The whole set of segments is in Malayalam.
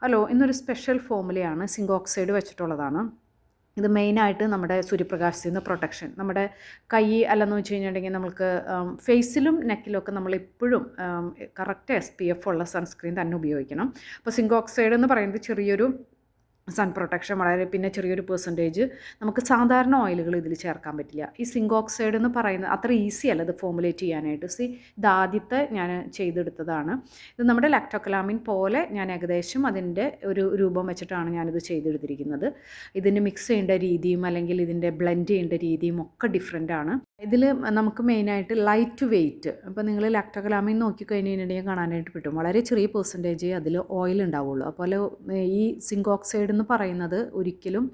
ഹലോ, ഇന്നൊരു സ്പെഷ്യൽ ഫോമുലയാണ് സിങ്ക് ഓക്സൈഡ് വെച്ചിട്ടുള്ളതാണ്. ഇത് മെയിനായിട്ട് നമ്മുടെ സൂര്യപ്രകാശത്തിൽ നിന്ന് പ്രൊട്ടക്ഷൻ, നമ്മുടെ കൈ അല്ലെന്ന് വെച്ച് കഴിഞ്ഞിട്ടുണ്ടെങ്കിൽ നമുക്ക് ഫേസിലും നെക്കിലൊക്കെ നമ്മളെപ്പോഴും കറക്റ്റ് SPF ഉള്ള സൺസ്ക്രീൻ തന്നെ ഉപയോഗിക്കണം. അപ്പോൾ സിങ്ക് ഓക്സൈഡ് എന്ന് പറയുന്നത് ചെറിയൊരു സൺ പ്രൊട്ടക്ഷൻ വളരെ, പിന്നെ ചെറിയൊരു പെർസെൻറ്റേജ് നമുക്ക് സാധാരണ ഓയിലുകൾ ഇതിൽ ചേർക്കാൻ പറ്റില്ല. ഈ സിങ്ക് ഓക്സൈഡ് എന്ന് പറയുന്നത് അത്ര ഈസി അല്ല ഇത് ഫോമുലേറ്റ് ചെയ്യാനായിട്ട്. ഇത് ആദ്യത്തെ ഞാൻ ചെയ്തെടുത്തതാണ്. ഇത് നമ്മുടെ ലാക്ടോകലാമിൻ പോലെ ഞാൻ ഏകദേശം അതിൻ്റെ ഒരു രൂപം വെച്ചിട്ടാണ് ഞാനിത് ചെയ്തെടുത്തിരിക്കുന്നത്. ഇതിന് മിക്സ് ചെയ്യേണ്ട രീതിയും അല്ലെങ്കിൽ ഇതിൻ്റെ ബ്ലെൻഡ് ചെയ്യേണ്ട രീതിയും ഒക്കെ ഡിഫറെൻ്റ് ആണ്. ഇതിൽ നമുക്ക് മെയിനായിട്ട് ലൈറ്റ് വെയ്റ്റ്, ഇപ്പോൾ നിങ്ങൾ ലാക്ടോകലാമിൻ നോക്കിക്കഴിഞ്ഞിട്ടുണ്ടെങ്കിൽ കാണാനായിട്ട് പറ്റും വളരെ ചെറിയ പെർസെൻറ്റേജ് അതിൽ ഓയിൽ ഉണ്ടാവുള്ളൂ. അതുപോലെ ഈ സിങ്ക് ഓക്സൈഡ് എന്ന് പറയുന്നത് ഒരിക്കലും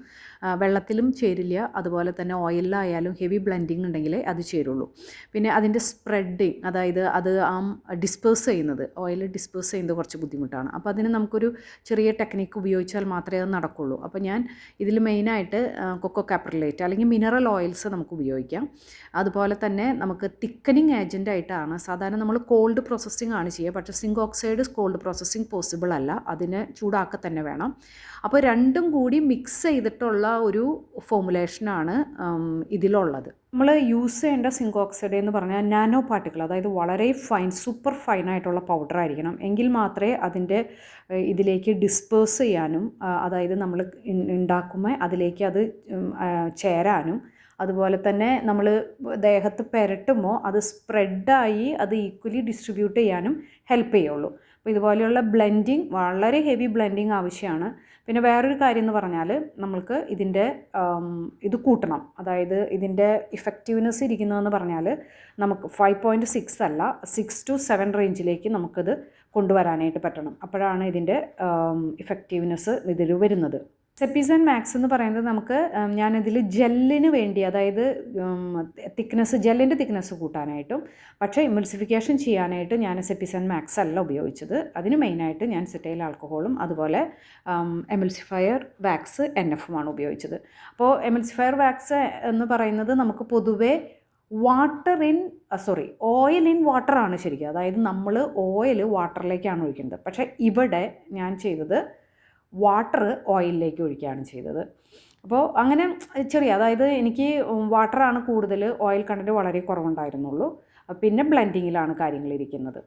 വെള്ളത്തിലും ചേരില്ല, അതുപോലെ തന്നെ ഓയിലായാലും ഹെവി ബ്ലെൻഡിങ് ഉണ്ടെങ്കിൽ അത് ചേരുള്ളൂ. പിന്നെ അതിൻ്റെ സ്പ്രെഡിങ്, അതായത് അത് ഡിസ്പേഴ്സ് ചെയ്യുന്നത്, ഓയിൽ ഡിസ്പേഴ്സ് ചെയ്യുന്നത് കുറച്ച് ബുദ്ധിമുട്ടാണ്. അപ്പോൾ അതിന് നമുക്കൊരു ചെറിയ ടെക്നിക്ക് ഉപയോഗിച്ചാൽ മാത്രമേ അത് നടക്കുള്ളൂ. അപ്പോൾ ഞാൻ ഇതിൽ മെയിനായിട്ട് കൊക്കോ കാപ്രിലേറ്റ് അല്ലെങ്കിൽ മിനറൽ ഓയിൽസ് നമുക്ക് ഉപയോഗിക്കാം. അതുപോലെ തന്നെ നമുക്ക് തിക്കനിങ് ഏജൻ്റായിട്ടാണ് സാധാരണ നമ്മൾ കോൾഡ് പ്രോസസ്സിംഗ് ആണ് ചെയ്യുക. പക്ഷേ zinc oxide cold processing possible അല്ല, അതിന് ചൂടാക്കുക തന്നെ വേണം. അപ്പോൾ രണ്ടും കൂടി മിക്സ് ചെയ്തിട്ടുള്ള ഒരു ഫോമുലേഷനാണ് ഇതിലുള്ളത്. നമ്മൾ യൂസ് ചെയ്യേണ്ട സിങ്ക് ഓക്സൈഡ് എന്ന് പറഞ്ഞാൽ നാനോ പാർട്ടിക്കിൾ, അതായത് വളരെ ഫൈൻ, സൂപ്പർ ഫൈനായിട്ടുള്ള പൗഡർ ആയിരിക്കണം. എങ്കിൽ മാത്രമേ അതിൻ്റെ ഇതിലേക്ക് ഡിസ്പേഴ്സ് ചെയ്യാനും, അതായത് നമ്മൾ ഉണ്ടാക്കുമ്പോൾ അതിലേക്ക് അത് ചേരാനും, അതുപോലെ തന്നെ നമ്മൾ ദേഹത്ത് പുരട്ടുമ്പോൾ അത് സ്പ്രെഡായി അത് ഈക്വലി ഡിസ്ട്രിബ്യൂട്ട് ചെയ്യാനും ഹെൽപ്പ് ചെയ്യുള്ളൂ. അപ്പോൾ ഇതുപോലെയുള്ള ബ്ലെൻഡിങ്, വളരെ ഹെവി ബ്ലെൻഡിങ് ആവശ്യമാണ്. പിന്നെ വേറൊരു കാര്യം എന്ന് പറഞ്ഞാൽ നമ്മൾക്ക് ഇതിൻ്റെ ഇത് കൂട്ടണം, അതായത് ഇതിൻ്റെ ഇഫക്റ്റീവ്നെസ് ഇരിക്കുന്നതെന്ന് പറഞ്ഞാൽ നമുക്ക് 5.6 അല്ല 6 to 7 റേഞ്ചിലേക്ക് നമുക്കത് കൊണ്ടുവരാനായിട്ട് പറ്റണം. അപ്പോഴാണ് ഇതിൻ്റെ ഇഫക്റ്റീവ്നെസ് ഇതിൽ വരുന്നത്. സെപ്പിസൻ മാക്സ് എന്ന് പറയുന്നത് നമുക്ക് ഞാനിതിൽ ജെല്ലിന് വേണ്ടി, അതായത് തിക്നെസ്, ജെല്ലിൻ്റെ തിക്നെസ് കൂട്ടാനായിട്ടും, പക്ഷേ ഇമൾസിഫിക്കേഷൻ ചെയ്യാനായിട്ട് ഞാൻ സെപ്പിസൻ മാക്സ് അല്ല ഉപയോഗിച്ചത്. അതിന് മെയിനായിട്ട് ഞാൻ സെറ്റൈൽ ആൽക്കഹോളും അതുപോലെ എമൾസിഫയർ വാക്സ് NF-ഉമാണ് ഉപയോഗിച്ചത്. അപ്പോൾ എമൾസിഫയർ വാക്സ് എന്ന് പറയുന്നത് നമുക്ക് പൊതുവേ ഓയിൽ ഇൻ വാട്ടറാണ് ശരിക്കും, അതായത് നമ്മൾ ഓയിൽ വാട്ടറിലേക്കാണ് ഒഴിക്കുന്നത്. പക്ഷേ ഇവിടെ ഞാൻ ചെയ്തത് വാട്ടർ ഓയിലിലേക്ക് ഒഴിക്കുകയാണ് ചെയ്തത്. അപ്പോൾ അങ്ങനെ ചെറിയ, അതായത് എനിക്ക് വാട്ടറാണ് കൂടുതൽ, ഓയിൽ കണ്ടൻറ്റ് വളരെ കുറവുണ്ടായിരുന്നുള്ളൂ. പിന്നെ ബ്ലെൻഡിങ്ങിലാണ് കാര്യങ്ങളിരിക്കുന്നത്.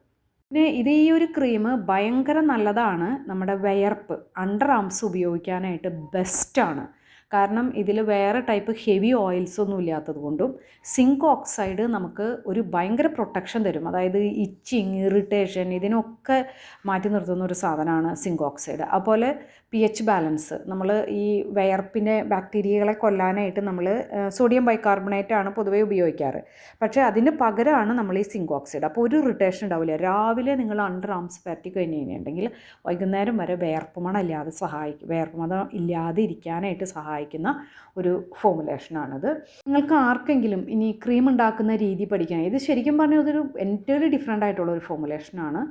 പിന്നെ ഈ ഒരു ക്രീം ഭയങ്കര നല്ലതാണ്, നമ്മുടെ വിയർപ്പ്, അണ്ടർ ആംസ് ഉപയോഗിക്കാനായിട്ട് ബെസ്റ്റാണ്. കാരണം ഇതിൽ വേറെ ടൈപ്പ് ഹെവി ഓയിൽസ് ഒന്നും ഇല്ലാത്തത് കൊണ്ടും സിങ്ക് ഓക്സൈഡ് നമുക്ക് ഒരു ഭയങ്കര പ്രൊട്ടക്ഷൻ തരും. അതായത് ഇച്ചിങ്, ഇറിറ്റേഷൻ, ഇതിനൊക്കെ മാറ്റി നിർത്തുന്ന ഒരു സാധനമാണ് സിങ്ക് ഓക്സൈഡ്. അതുപോലെ pH ബാലൻസ്, നമ്മൾ ഈ വിയർപ്പിൻ്റെ ബാക്ടീരിയകളെ കൊല്ലാനായിട്ട് നമ്മൾ സോഡിയം ബൈകാർബണേറ്റ് ആണ് പൊതുവേ ഉപയോഗിക്കാറ്. പക്ഷേ അതിന് പകരമാണ് നമ്മൾ ഈ സിങ്ക് ഓക്സൈഡ്. അപ്പോൾ ഒരു ഇറിറ്റേഷൻ ഉണ്ടാവില്ല. രാവിലെ നിങ്ങൾ അണ്ടർ ആംസ് പരട്ടി കഴിഞ്ഞ് കഴിഞ്ഞിട്ടുണ്ടെങ്കിൽ വൈകുന്നേരം വരെ വിയർപ്പുമണം ഇല്ലാതെ ഇരിക്കാനായിട്ട് സഹായിക്കുന്ന ഒരു ഫോമുലേഷനാണിത്. നിങ്ങൾക്ക് ആർക്കെങ്കിലും ഇനി ക്രീം ഉണ്ടാക്കുന്ന രീതി പഠിക്കണം, ഇത് ശരിക്കും പറഞ്ഞാൽ ഇതൊരു എൻറ്റയർലി ഡിഫറെൻ്റ് ആയിട്ടുള്ള ഒരു ഫോമുലേഷനാണ്.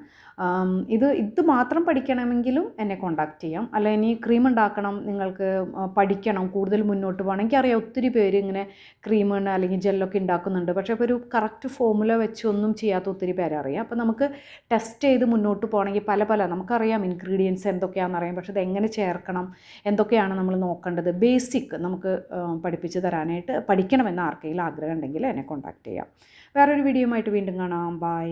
ഇത് മാത്രം പഠിക്കണമെങ്കിലും എന്നെ കോൺടാക്റ്റ് ചെയ്യാം. അല്ല ഇനി ക്രീം ഉണ്ടാക്കണം, നിങ്ങൾക്ക് പഠിക്കണം, കൂടുതൽ മുന്നോട്ട് പോകണം. എനിക്കറിയാം ഒത്തിരി പേര് ഇങ്ങനെ ക്രീം അല്ലെങ്കിൽ ജെല്ലൊക്കെ ഉണ്ടാക്കുന്നുണ്ട്, പക്ഷേ ഇപ്പോൾ ഒരു കറക്റ്റ് ഫോമുല വെച്ച് ഒന്നും ചെയ്യാത്ത ഒത്തിരി പേരെ അറിയാം. അപ്പോൾ നമുക്ക് ടെസ്റ്റ് ചെയ്ത് മുന്നോട്ട് പോകണമെങ്കിൽ പല നമുക്കറിയാം ഇൻഗ്രീഡിയൻസ് എന്തൊക്കെയാണെന്നറിയാം, പക്ഷേ ഇത് എങ്ങനെ ചേർക്കണം, എന്തൊക്കെയാണ് നമ്മൾ നോക്കേണ്ടത്, ബേസിക് നമുക്ക് പഠിപ്പിച്ച് തരാനായിട്ട് പഠിക്കണമെന്ന് ആർക്കെങ്കിലും ആഗ്രഹം ഉണ്ടെങ്കിൽ എന്നെ കോൺടാക്റ്റ് ചെയ്യാം. വേറൊരു വീഡിയോയുമായിട്ട് വീണ്ടും കാണാം. ബൈ.